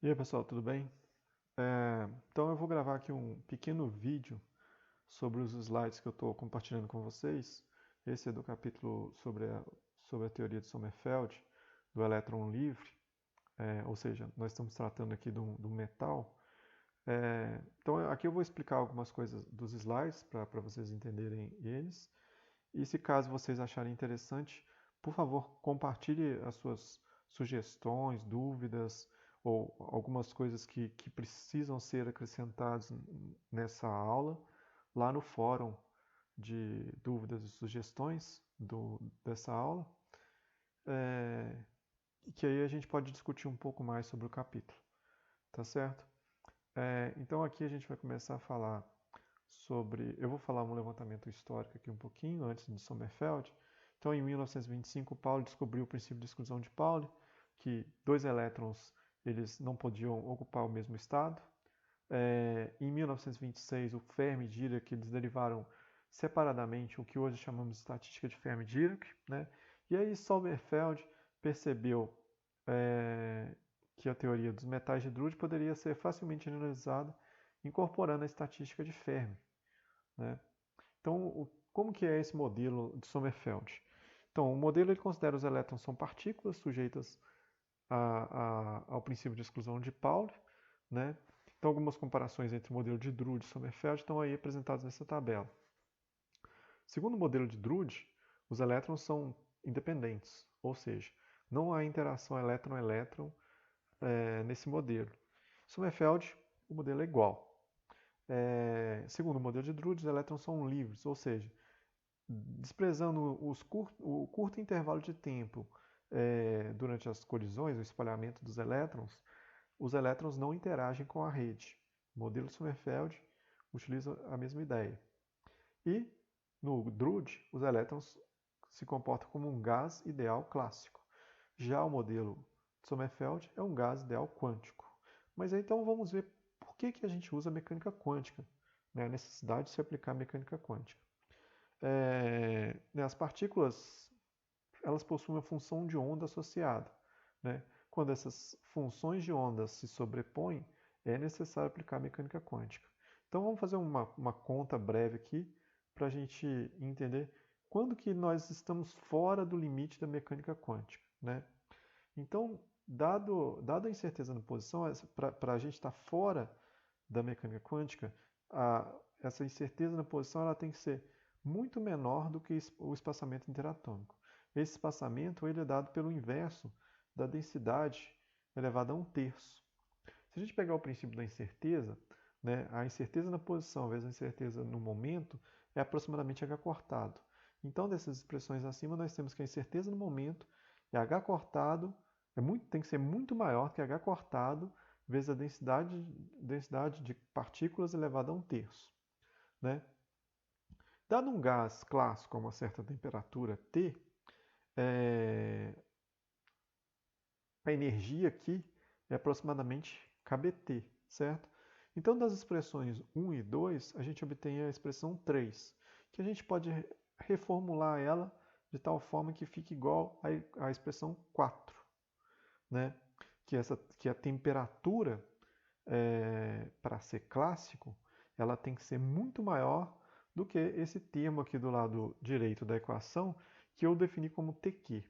E aí pessoal, tudo bem? Então eu vou gravar aqui um pequeno vídeo sobre os slides que eu estou compartilhando com vocês. Esse é do capítulo sobre a teoria de Sommerfeld, do elétron livre, ou seja, nós estamos tratando aqui do metal. Então aqui eu vou explicar algumas coisas dos slides para vocês entenderem eles. E se caso vocês acharem interessante, por favor, compartilhe as suas sugestões, dúvidas ou algumas coisas que precisam ser acrescentadas nessa aula lá no fórum de dúvidas e sugestões dessa aula, e que aí a gente pode discutir um pouco mais sobre o capítulo, tá certo? Então aqui a gente vai começar a falar sobre. Eu vou falar um levantamento histórico aqui um pouquinho antes de Sommerfeld. Então, em 1925, Pauli descobriu o princípio de exclusão de Pauli, que dois elétrons eles não podiam ocupar o mesmo estado. Em 1926, o Fermi e Dirac eles derivaram separadamente o que hoje chamamos de estatística de Fermi-Dirac, né? E aí Sommerfeld percebeu que a teoria dos metais de Drude poderia ser facilmente analisada incorporando a estatística de Fermi, né? Então, como que é esse modelo de Sommerfeld? Então, o modelo ele considera os elétrons são partículas sujeitas ao princípio de exclusão de Pauli, né? Então, algumas comparações entre o modelo de Drude e Sommerfeld estão aí apresentadas nessa tabela. Segundo o modelo de Drude, os elétrons são independentes, ou seja, não há interação elétron-elétron nesse modelo. Sommerfeld, o modelo é igual. Segundo o modelo de Drude, os elétrons são livres, ou seja, desprezando o curto intervalo de tempo durante as colisões, o espalhamento dos elétrons, os elétrons não interagem com a rede. O modelo Sommerfeld utiliza a mesma ideia. E no Drude, os elétrons se comportam como um gás ideal clássico. Já o modelo Sommerfeld é um gás ideal quântico. Mas então vamos ver por que a gente usa a mecânica quântica, né? A necessidade de se aplicar a mecânica quântica. As partículas elas possuem uma função de onda associada, né? Quando essas funções de onda se sobrepõem, é necessário aplicar a mecânica quântica. Então vamos fazer uma conta breve aqui para a gente entender quando que nós estamos fora do limite da mecânica quântica, né? Então, dado a incerteza na posição, para a gente estar fora da mecânica quântica, essa incerteza na posição ela tem que ser muito menor do que o espaçamento interatômico. Esse espaçamento ele é dado pelo inverso da densidade elevada a 1/3. Se a gente pegar o princípio da incerteza, né, a incerteza na posição vezes a incerteza no momento é aproximadamente h cortado. Então, dessas expressões acima, nós temos que a incerteza no momento é h cortado, tem que ser muito maior que h cortado vezes a densidade de partículas elevada a 1/3. Né? Dado um gás clássico a uma certa temperatura T, a energia aqui é aproximadamente kBT, certo? Então, das expressões 1 e 2, a gente obtém a expressão 3, que a gente pode reformular ela de tal forma que fique igual à expressão 4, né? Que a temperatura, para ser clássico, ela tem que ser muito maior do que esse termo aqui do lado direito da equação, que eu defini como TQ,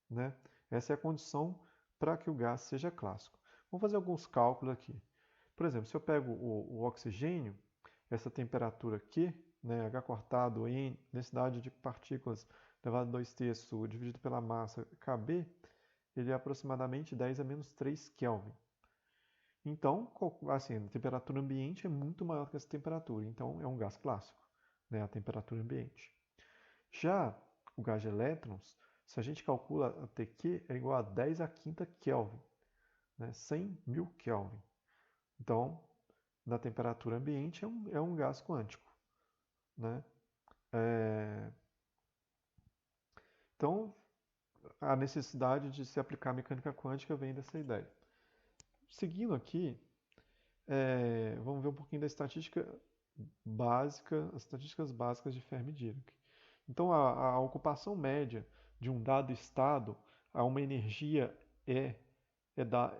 né? Essa é a condição para que o gás seja clássico. Vamos fazer alguns cálculos aqui. Por exemplo, se eu pego o oxigênio, essa temperatura Q, né, H cortado em densidade de partículas elevado a 2/3 dividido pela massa Kb, ele é aproximadamente 10 a menos 3 Kelvin. Então, assim, a temperatura ambiente é muito maior que essa temperatura, então é um gás clássico, né, a temperatura ambiente. Já o gás de elétrons, se a gente calcula a TQ, é igual a 10 a quinta Kelvin, né, 100.000 Kelvin. Então, na temperatura ambiente é um gás quântico, né? Então, a necessidade de se aplicar a mecânica quântica vem dessa ideia. Seguindo aqui, vamos ver um pouquinho da estatística básica, as estatísticas básicas de Fermi-Dirac. Então, a ocupação média de um dado estado a uma energia E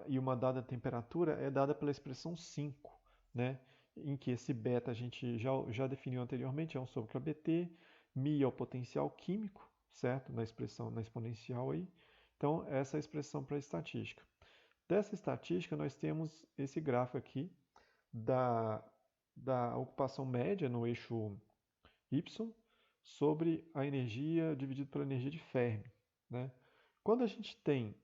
e uma dada temperatura é dada pela expressão 5, né? Em que esse beta a gente já definiu anteriormente, é 1 sobre kBt, μ é o potencial químico, certo? Na expressão, na exponencial aí. Então, essa é a expressão para a estatística. Dessa estatística, nós temos esse gráfico aqui da, da ocupação média no eixo Y sobre a energia dividido pela energia de Fermi, né? Quando a gente tem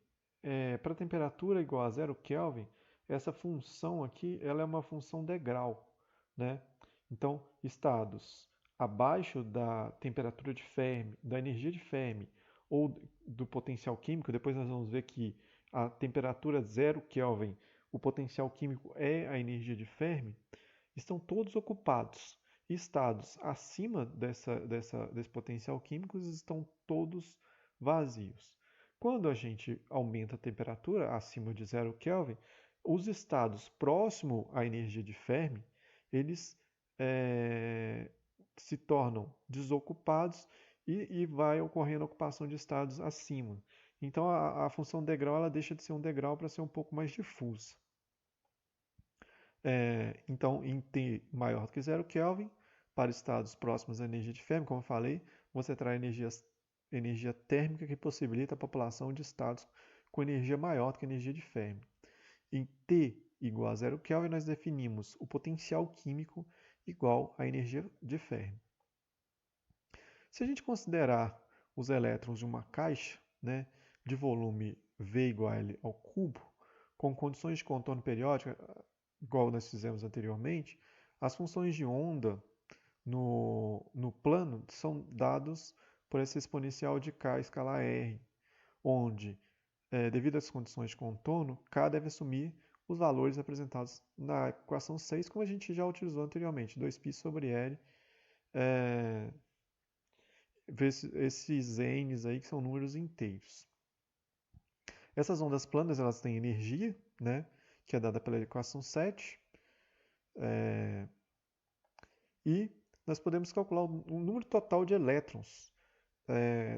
para temperatura igual a 0 Kelvin, essa função aqui ela é uma função degrau, né? Então, estados abaixo da temperatura de Fermi, da energia de Fermi ou do potencial químico, depois nós vamos ver que a temperatura 0 Kelvin, o potencial químico é a energia de Fermi, estão todos ocupados. Estados acima desse potencial químico estão todos vazios. Quando a gente aumenta a temperatura acima de 0 Kelvin, os estados próximos à energia de Fermi, eles se tornam desocupados e vai ocorrendo a ocupação de estados acima. Então a função degrau ela deixa de ser um degrau para ser um pouco mais difusa. Então, em T maior do que 0 Kelvin, para estados próximos à energia de Fermi, como eu falei, você traz energia térmica que possibilita a população de estados com energia maior do que a energia de Fermi. Em T igual a 0 Kelvin, nós definimos o potencial químico igual à energia de Fermi. Se a gente considerar os elétrons de uma caixa, né, de volume V igual a L ao cubo, com condições de contorno periódico, igual nós fizemos anteriormente, as funções de onda no plano são dados por essa exponencial de k escalar r, onde, devido às condições de contorno, k deve assumir os valores apresentados na equação 6, como a gente já utilizou anteriormente, 2π sobre L, esses n's aí que são números inteiros. Essas ondas planas elas têm energia, né, que é dada pela equação 7, e nós podemos calcular o número total de elétrons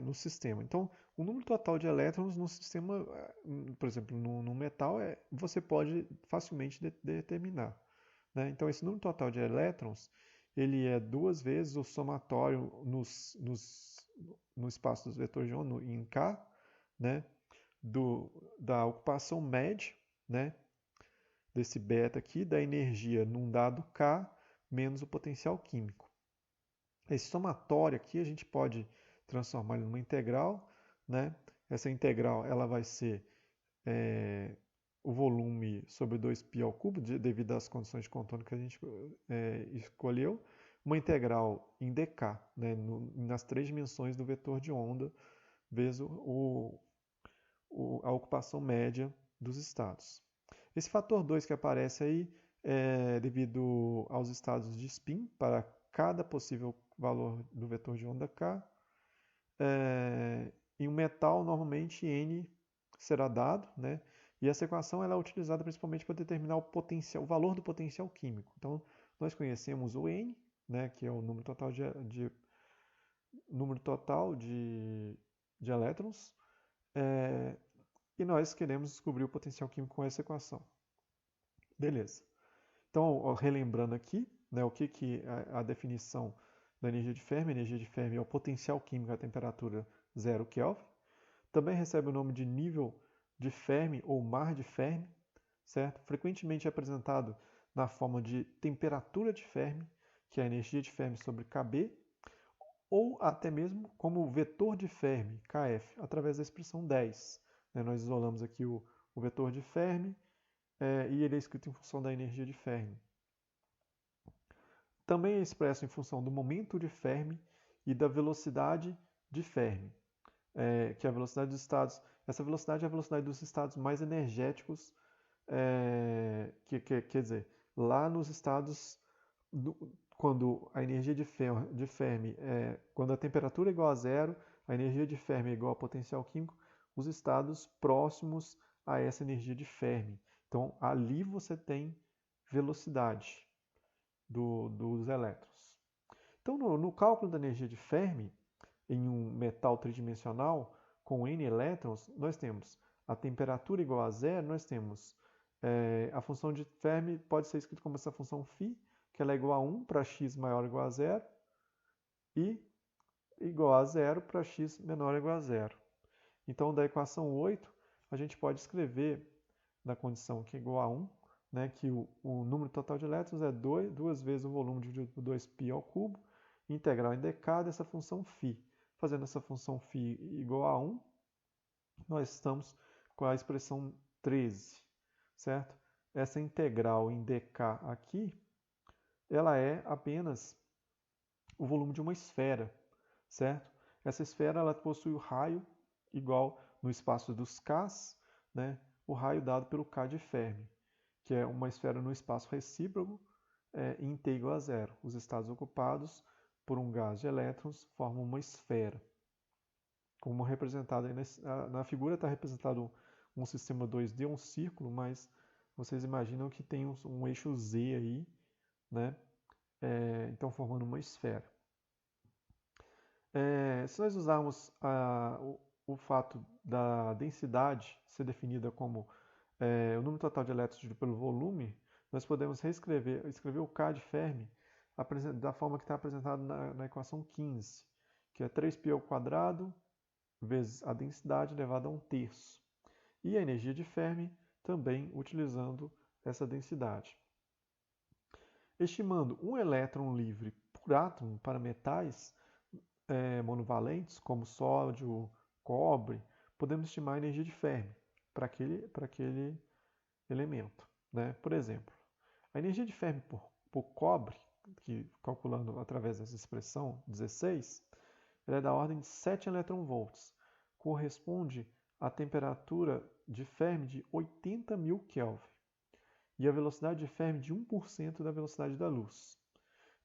no sistema. Então, o número total de elétrons no sistema, por exemplo, no metal, você pode facilmente determinar, né? Então, esse número total de elétrons, ele é 2 vezes o somatório no espaço dos vetores de onda, em K, né? Da ocupação média, né? Desse beta aqui, da energia num dado K, menos o potencial químico. Esse somatório aqui a gente pode transformar ele numa integral, né? Essa integral ela vai ser o volume sobre 2π ao cubo, devido às condições de contorno que a gente escolheu. Uma integral em dk, né? Nas 3 dimensões do vetor de onda, vezes a ocupação média dos estados. Esse fator 2 que aparece aí é devido aos estados de spin para cada possível valor do vetor de onda k. Em um metal, normalmente N será dado, né? E essa equação ela é utilizada principalmente para determinar o valor do potencial químico. Então, nós conhecemos o N, né, que é o número total de elétrons, e nós queremos descobrir o potencial químico com essa equação. Beleza. Então, relembrando aqui, né, o que a definição da energia de Fermi. A energia de Fermi é o potencial químico à temperatura 0 Kelvin. Também recebe o nome de nível de Fermi ou mar de Fermi, certo? Frequentemente é apresentado na forma de temperatura de Fermi, que é a energia de Fermi sobre Kb, ou até mesmo como vetor de Fermi, Kf, através da expressão 10. Nós isolamos aqui o vetor de Fermi e ele é escrito em função da energia de Fermi. Também é expresso em função do momento de Fermi e da velocidade de Fermi, que é a velocidade dos estados. Essa velocidade é a velocidade dos estados mais energéticos, quer dizer, lá nos estados, quando a energia de Fermi, quando a temperatura é igual a zero, a energia de Fermi é igual ao potencial químico, os estados próximos a essa energia de Fermi. Então, ali você tem velocidade dos elétrons. Então, no cálculo da energia de Fermi, em um metal tridimensional com N elétrons, nós temos a temperatura igual a zero, nós temos a função de Fermi pode ser escrita como essa função φ, que ela é igual a 1 para x maior ou igual a zero, e igual a zero para x menor ou igual a zero. Então, da equação 8, a gente pode escrever, na condição que é igual a 1, né, que o número total de elétrons é 2 vezes o volume dividido por 2π ao cubo, integral em dk dessa função φ. Fazendo essa função φ igual a 1, nós estamos com a expressão 13, certo? Essa integral em dk aqui, ela é apenas o volume de uma esfera, certo? Essa esfera ela possui o raio igual no espaço dos Ks, né? O raio dado pelo K de Fermi, que é uma esfera no espaço recíproco em T igual a zero. Os estados ocupados por um gás de elétrons formam uma esfera. Como representado aí na figura está representado um sistema 2D, um círculo, mas vocês imaginam que tem um eixo Z aí, né? Então formando uma esfera. Se nós usarmos o fato da densidade ser definida como o número total de elétrons dividido pelo volume, nós podemos escrever o K de Fermi da forma que está apresentado na equação 15, que é 3π ao quadrado vezes a densidade elevada a 1/3. E a energia de Fermi também utilizando essa densidade. Estimando um elétron livre por átomo para metais monovalentes, como sódio, cobre, podemos estimar a energia de Fermi para aquele elemento, né? Por exemplo, a energia de Fermi por cobre, que calculando através dessa expressão 16, ela é da ordem de 7 eletronvolts, corresponde à temperatura de Fermi de 80.000 Kelvin e a velocidade de Fermi de 1% da velocidade da luz.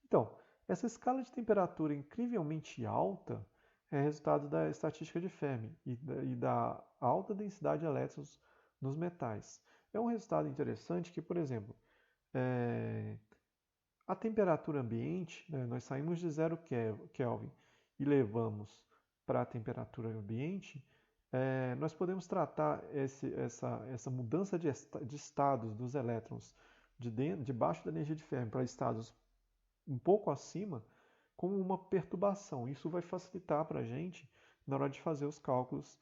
Então, essa escala de temperatura incrivelmente alta é resultado da estatística de Fermi e da alta densidade de elétrons nos metais. É um resultado interessante que, por exemplo, a temperatura ambiente, né, nós saímos de 0 Kelvin e levamos para a temperatura ambiente, nós podemos tratar essa mudança de estados dos elétrons debaixo da energia de Fermi para estados um pouco acima como uma perturbação. Isso vai facilitar para a gente na hora de fazer os cálculos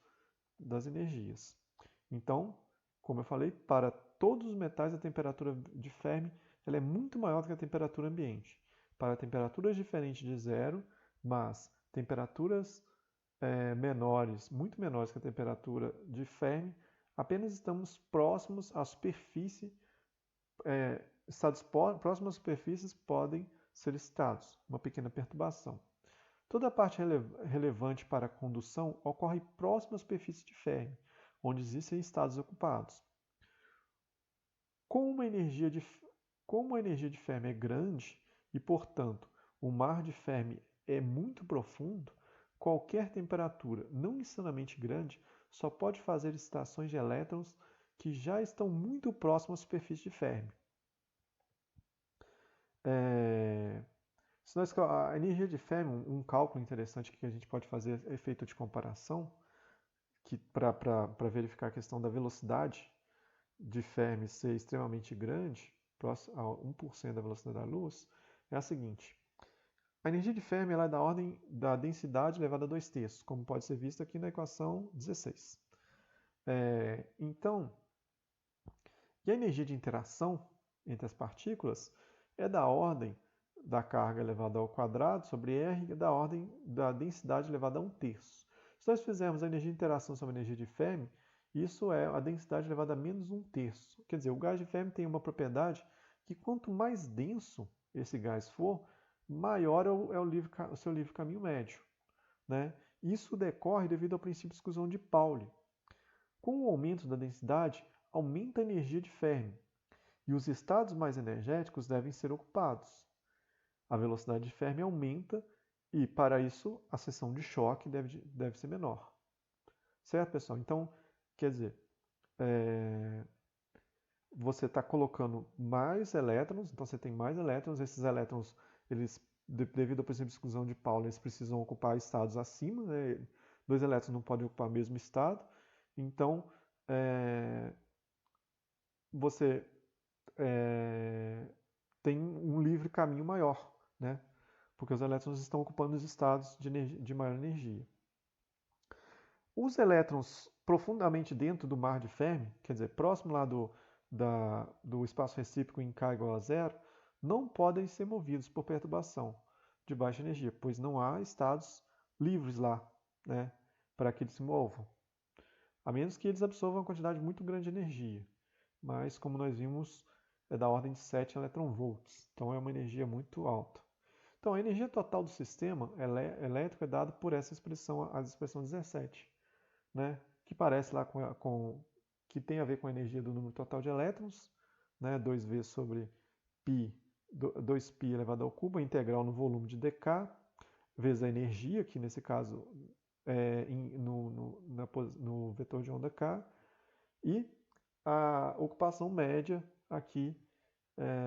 das energias. Então, como eu falei, para todos os metais a temperatura de Fermi ela é muito maior do que a temperatura ambiente. Para temperaturas diferentes de zero, mas temperaturas menores, muito menores que a temperatura de Fermi, apenas estamos próximos à superfície, estados próximos às superfícies podem ser estados, uma pequena perturbação. Toda a parte relevante para a condução ocorre próximo à superfície de Fermi, onde existem estados ocupados. Como a energia de Fermi é grande e, portanto, o mar de Fermi é muito profundo, qualquer temperatura não insanamente grande só pode fazer excitações de elétrons que já estão muito próximos à superfície de Fermi. A energia de Fermi, um cálculo interessante que a gente pode fazer é efeito de comparação, para verificar a questão da velocidade de Fermi ser extremamente grande, próximo a 1% da velocidade da luz, é a seguinte. A energia de Fermi ela é da ordem da densidade elevada a 2/3, como pode ser visto aqui na equação 16. Então, e a energia de interação entre as partículas é da ordem da carga elevada ao quadrado sobre R da ordem da densidade elevada a 1/3. Se nós fizermos a energia de interação sobre a energia de Fermi, isso é a densidade elevada a menos 1/3. Quer dizer, o gás de Fermi tem uma propriedade que quanto mais denso esse gás for, maior é o seu livre caminho médio, né? Isso decorre devido ao princípio de exclusão de Pauli. Com o aumento da densidade, aumenta a energia de Fermi, e os estados mais energéticos devem ser ocupados. A velocidade de Fermi aumenta e, para isso, a seção de choque deve ser menor. Certo, pessoal? Então, quer dizer, você está colocando mais elétrons, então você tem mais elétrons, esses elétrons, eles, devido ao princípio de exclusão de Pauli, eles precisam ocupar estados acima, né? 2 elétrons não podem ocupar o mesmo estado, então você tem um livre caminho maior, né? Porque os elétrons estão ocupando os estados de maior energia. Os elétrons profundamente dentro do mar de Fermi, quer dizer, próximo lá do espaço recíproco em K igual a zero, não podem ser movidos por perturbação de baixa energia, pois não há estados livres lá, né, para que eles se movam, a menos que eles absorvam uma quantidade muito grande de energia. Mas, como nós vimos, é da ordem de 7 eletronvolts, então é uma energia muito alta. Então, a energia total do sistema elétrico é dada por essa expressão, a expressão 17, né, que parece lá que tem a ver com a energia do número total de elétrons, né, 2V sobre π, 2π elevado ao cubo, a integral no volume de dk, vezes a energia, que nesse caso é no vetor de onda k, e a ocupação média aqui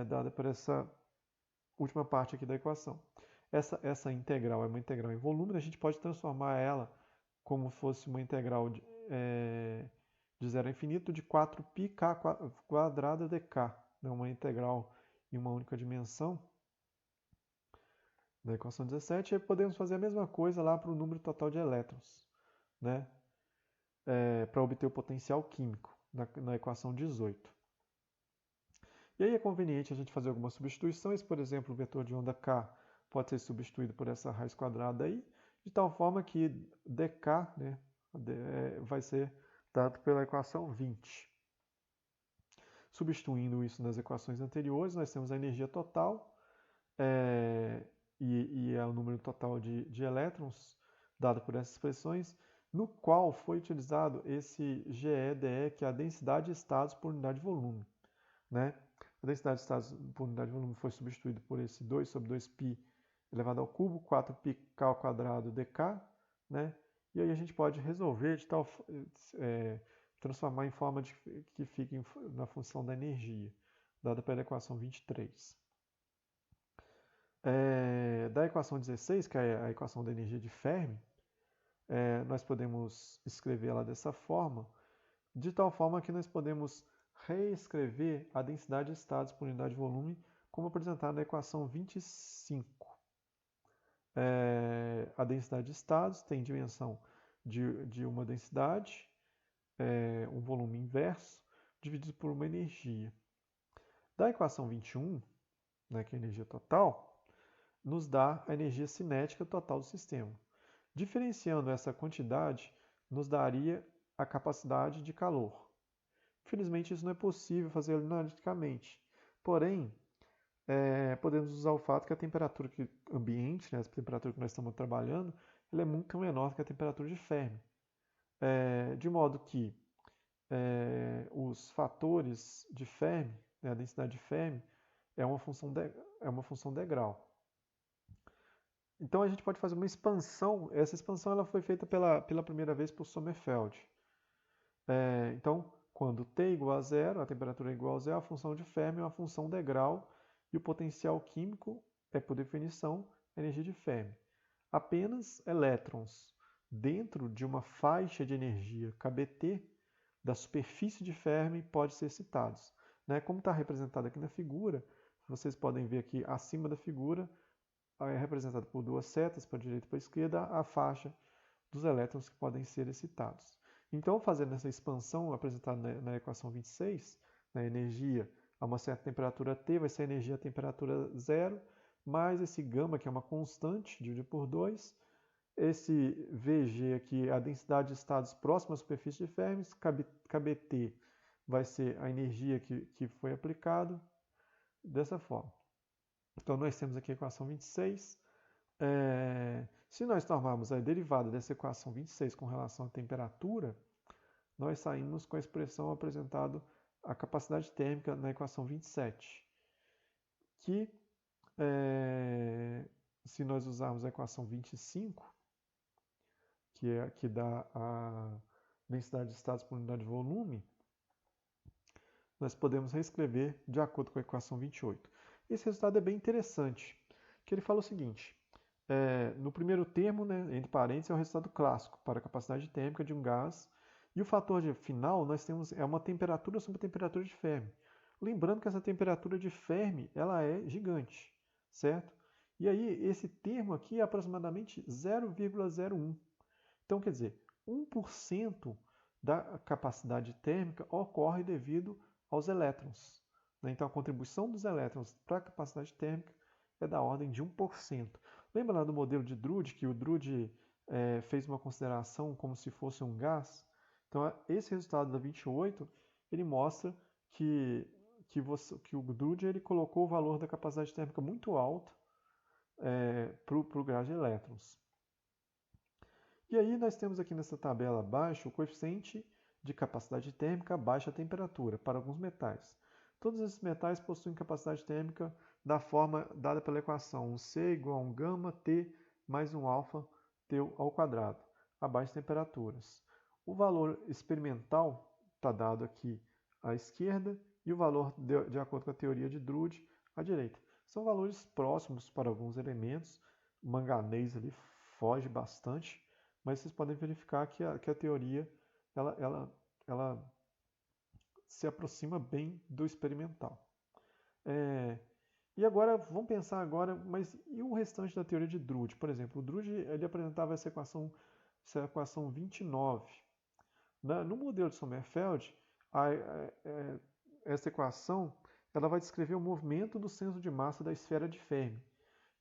dada por essa última parte aqui da equação. Essa integral é uma integral em volume, a gente pode transformar ela como fosse uma integral de 0 a infinito de 4πk quadrada dk, né? Uma integral em uma única dimensão da equação 17, e podemos fazer a mesma coisa lá para o número total de elétrons, né? Para obter o potencial químico na equação 18. E aí é conveniente a gente fazer algumas substituições, por exemplo, o vetor de onda k pode ser substituído por essa raiz quadrada aí, de tal forma que dk, né, vai ser dado pela equação 20. Substituindo isso nas equações anteriores, nós temos a energia total e o número total de elétrons dado por essas expressões, no qual foi utilizado esse GEDE, que é a densidade de estados por unidade de volume, né? A densidade de estados por unidade de volume foi substituída por esse 2 sobre 2π elevado ao cubo, 4πk ao quadrado dk, né? E aí a gente pode resolver de tal transformar em forma que fique na função da energia, dada pela equação 23. Da equação 16, que é a equação da energia de Fermi, nós podemos escrever ela dessa forma, de tal forma que nós podemos reescrever a densidade de estados por unidade de volume como apresentado na equação 25. A densidade de estados tem dimensão de uma densidade, um volume inverso, dividido por uma energia. Da equação 21, né, que é a energia total, nos dá a energia cinética total do sistema. Diferenciando essa quantidade, nos daria a capacidade de calor. Infelizmente, isso não é possível fazer analiticamente. Porém, podemos usar o fato que a temperatura ambiente, né, a temperatura que nós estamos trabalhando, ela é muito menor que a temperatura de Fermi. De modo que os fatores de Fermi, né, a densidade de Fermi, é uma função degrau. Então a gente pode fazer uma expansão. Essa expansão ela foi feita pela primeira vez por Sommerfeld. Então, quando T é igual a zero, a temperatura é igual a zero, a função de Fermi é uma função degrau e o potencial químico é, por definição, a energia de Fermi. Apenas elétrons dentro de uma faixa de energia KBT da superfície de Fermi podem ser excitados. Né? Como está representado aqui na figura, vocês podem ver aqui acima da figura, é representado por duas setas, para a direita e para a esquerda, a faixa dos elétrons que podem ser excitados. Então, fazendo essa expansão apresentada na equação 26, na energia a uma certa temperatura T vai ser a energia a temperatura zero, mais esse gama, que é uma constante, dividido por 2, esse VG aqui, a densidade de estados próximos à superfície de Fermi, KBT vai ser a energia que foi aplicada, dessa forma. Então, nós temos aqui a equação 26. Se nós tomarmos a derivada dessa equação 26 com relação à temperatura, nós saímos com a expressão apresentada a capacidade térmica na equação 27, que se nós usarmos a equação 25, que dá a densidade de estados por unidade de volume, nós podemos reescrever de acordo com a equação 28. Esse resultado é bem interessante, que ele fala o seguinte: no primeiro termo, né, entre parênteses, é o resultado clássico para a capacidade térmica de um gás E o fator de final, nós temos uma temperatura sobre a temperatura de Fermi. Lembrando que essa temperatura de Fermi, ela é gigante, certo? E aí, esse termo aqui é aproximadamente 0,01. Então, quer dizer, 1% da capacidade térmica ocorre devido aos elétrons. Então, a contribuição dos elétrons para a capacidade térmica é da ordem de 1%. Lembra lá do modelo de Drude, que o Drude fez uma consideração como se fosse um gás? Então, esse resultado da 28, ele mostra que o Drude ele colocou o valor da capacidade térmica muito alto para o gás de elétrons. E aí nós temos aqui nessa tabela abaixo o coeficiente de capacidade térmica a baixa temperatura para alguns metais. Todos esses metais possuem capacidade térmica da forma dada pela equação, um C igual a um gama T mais um alfa T ao quadrado, a baixas temperaturas. O valor experimental está dado aqui à esquerda e o valor, de acordo com a teoria de Drude, à direita. São valores próximos para alguns elementos, o manganês ali foge bastante, mas vocês podem verificar que a teoria ela se aproxima bem do experimental. E agora, vamos pensar agora, mas e o restante da teoria de Drude? Por exemplo, o Drude ele apresentava essa equação 29. No modelo de Sommerfeld, essa equação ela vai descrever o movimento do centro de massa da esfera de Fermi.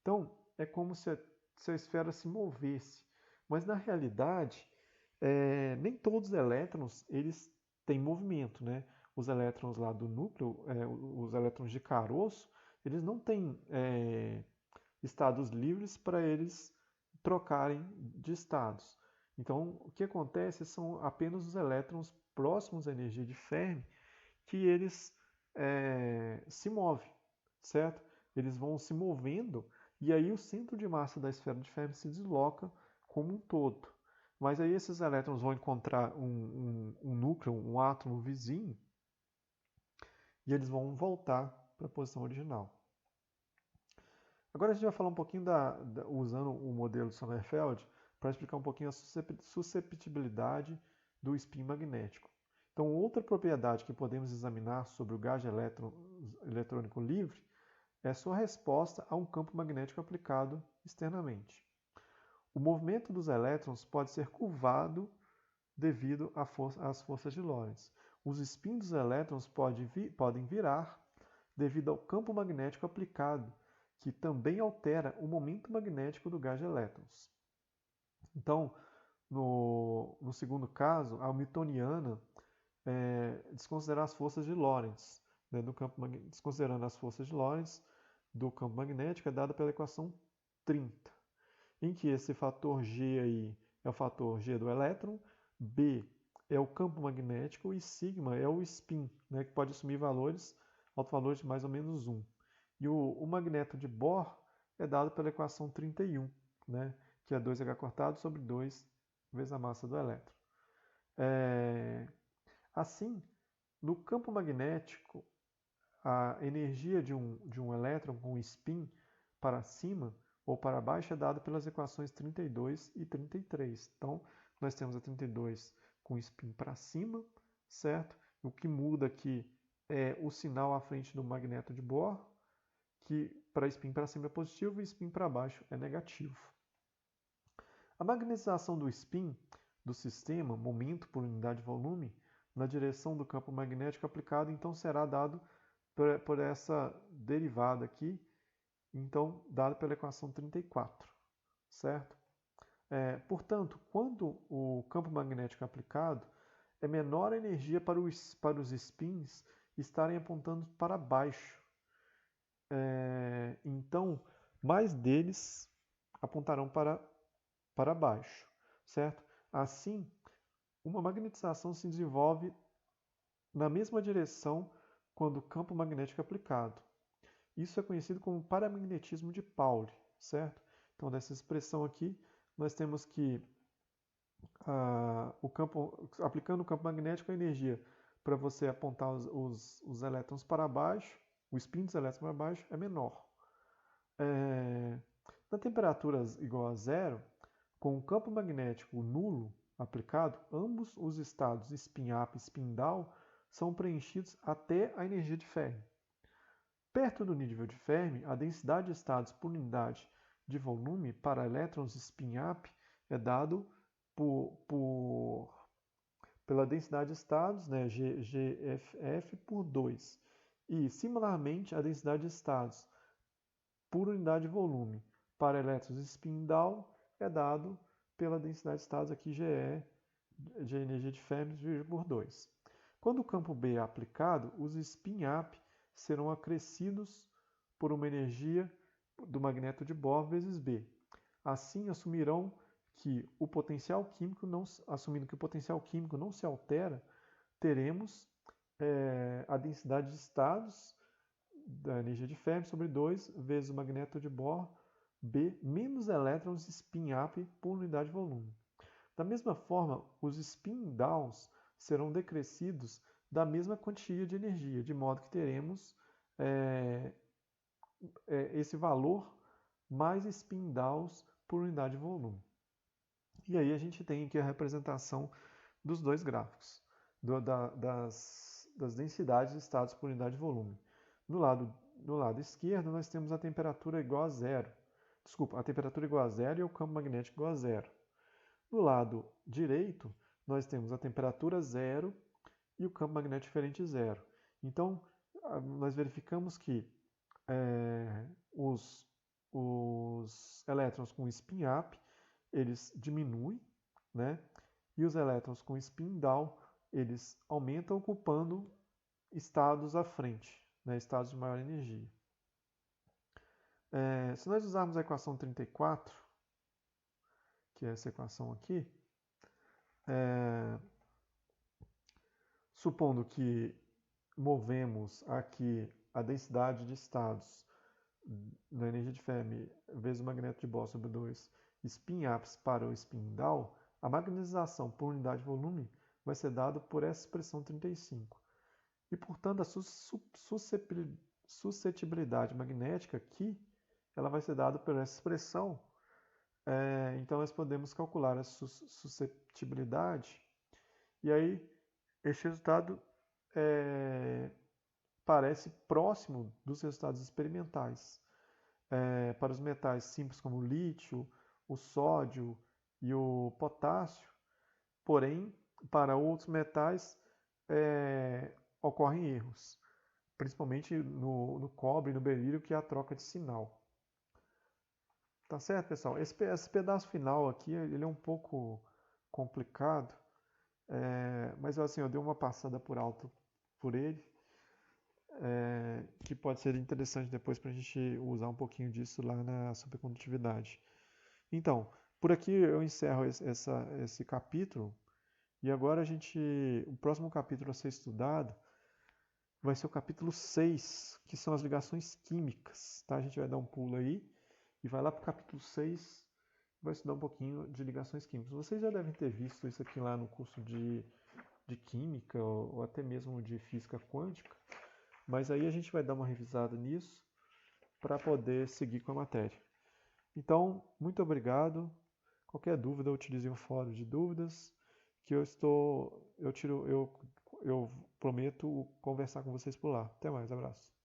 Então, é como se a esfera se movesse. Mas, na realidade, nem todos os elétrons eles têm movimento, né? Os elétrons lá do núcleo, os elétrons de caroço, eles não têm estados livres para eles trocarem de estados. Então, o que acontece são apenas os elétrons próximos à energia de Fermi que eles se movem, certo? Eles vão se movendo e aí o centro de massa da esfera de Fermi se desloca como um todo. Mas aí esses elétrons vão encontrar um núcleo, um átomo vizinho, e eles vão voltar para a posição original. Agora a gente vai falar um pouquinho usando o modelo de Sommerfeld para explicar um pouquinho a susceptibilidade do spin magnético. Então, outra propriedade que podemos examinar sobre o gás eletrônico livre é sua resposta a um campo magnético aplicado externamente. O movimento dos elétrons pode ser curvado devido às forças de Lorentz. Os spins dos elétrons podem virar devido ao campo magnético aplicado, que também altera o momento magnético do gás de elétrons. Então, no segundo caso, a Hamiltoniana desconsiderar as forças de Lorentz, né, desconsiderando as forças de Lorentz do campo magnético, é dada pela equação 30, em que esse fator G aí é o fator G do elétron, B é o campo magnético e sigma é o spin, né, que pode assumir autovalores de mais ou menos 1. E o magneto de Bohr é dado pela equação 31, né, que é 2H cortado sobre 2 vezes a massa do elétron. Assim, no campo magnético, a energia de um elétron com spin para cima ou para baixo é dada pelas equações 32 e 33. Então, nós temos a 32 com spin para cima, certo? O que muda aqui é o sinal à frente do magneto de Bohr, que para spin para cima é positivo e spin para baixo é negativo. A magnetização do spin do sistema, momento por unidade de volume, na direção do campo magnético aplicado, então será dado por essa derivada aqui, então dado pela equação 34, certo? Portanto, quando o campo magnético é aplicado, é menor a energia para os spins estarem apontando para baixo. Então, mais deles apontarão para baixo, certo? Assim, uma magnetização se desenvolve na mesma direção quando o campo magnético é aplicado. Isso é conhecido como paramagnetismo de Pauli, certo? Então, nessa expressão aqui, nós temos que aplicando o campo magnético, a energia para você apontar os elétrons para baixo, o spin dos elétrons para baixo é menor. Na temperatura igual a zero, com o campo magnético nulo, aplicado, ambos os estados spin-up e spin-down são preenchidos até a energia de Fermi. Perto do nível de Fermi, a densidade de estados por unidade de volume para elétrons spin-up é dado pela densidade de estados, né, GFF por 2. E, similarmente, a densidade de estados por unidade de volume para elétrons spin-down é dado pela densidade de estados aqui GE, de energia de Fermi, dividido por 2. Quando o campo B é aplicado, os spin-up serão acrescidos por uma energia do magneto de Bohr vezes B. Assim, assumindo que o potencial químico não se altera, teremos a densidade de estados da energia de Fermi sobre 2 vezes o magneto de Bohr B menos elétrons spin-up por unidade de volume. Da mesma forma, os spin-downs serão decrescidos da mesma quantia de energia, de modo que teremos esse valor mais spin-downs por unidade de volume. E aí a gente tem aqui a representação dos dois gráficos, das densidades de estados por unidade de volume. No lado esquerdo, nós temos a temperatura igual a zero. Desculpa, a temperatura igual a zero e o campo magnético igual a zero. No lado direito, nós temos a temperatura zero e o campo magnético diferente zero. Então, nós verificamos que os elétrons com spin-up, eles diminuem, né? E os elétrons com spin-down, eles aumentam ocupando estados à frente, né? Estados de maior energia. Se nós usarmos a equação 34, que é essa equação aqui, supondo que movemos aqui a densidade de estados na energia de Fermi vezes o magneto de Bohr sobre 2 spin-ups para o spin-down, a magnetização por unidade de volume vai ser dada por essa expressão 35. E, portanto, a suscetibilidade magnética aqui, ela vai ser dada por essa expressão. Então, nós podemos calcular a suscetibilidade. E aí, este resultado parece próximo dos resultados experimentais. Para os metais simples como o lítio, o sódio e o potássio. Porém, para outros metais ocorrem erros, principalmente no cobre e no berílio, que é a troca de sinal. Tá certo, pessoal? Esse pedaço final aqui, ele é um pouco complicado, mas assim, eu dei uma passada por alto por ele, que pode ser interessante depois para a gente usar um pouquinho disso lá na supercondutividade. Então, por aqui eu encerro esse capítulo, e agora o próximo capítulo a ser estudado vai ser o capítulo 6, que são as ligações químicas. Tá? A gente vai dar um pulo aí e vai lá para o capítulo 6, vai estudar um pouquinho de ligações químicas. Vocês já devem ter visto isso aqui lá no curso de química ou até mesmo de física quântica, mas aí a gente vai dar uma revisada nisso para poder seguir com a matéria. Então, muito obrigado. Qualquer dúvida, utilize o fórum de dúvidas, que eu prometo conversar com vocês por lá. Até mais, abraço.